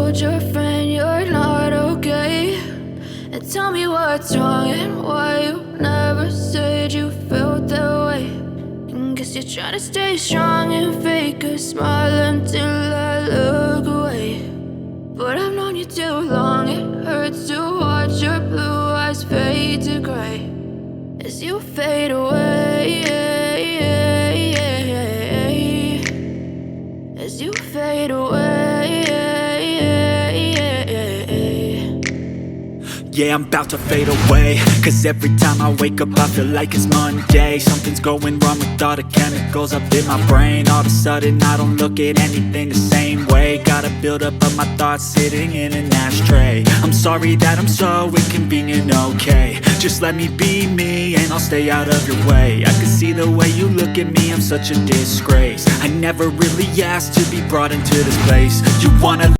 told your friend you're not okay, and tell me what's wrong and why you never said you felt that way. And guess you're trying to stay strong and fake a smile until I look away. But I've known you too long, it hurts to watch your blue eyes fade to gray as you fade away, as you fade away. Yeah, I'm about to fade away, cause every time I wake up I feel like it's Monday. Something's going wrong with all the chemicals up in my brain. All of a sudden I don't look at anything the same way. Got a buildup of my thoughts sitting in an ashtray. I'm sorry that I'm so inconvenient, okay. Just let me be me and I'll stay out of your way. I can see the way you look at me, I'm such a disgrace. I never really asked to be brought into this place. You wanna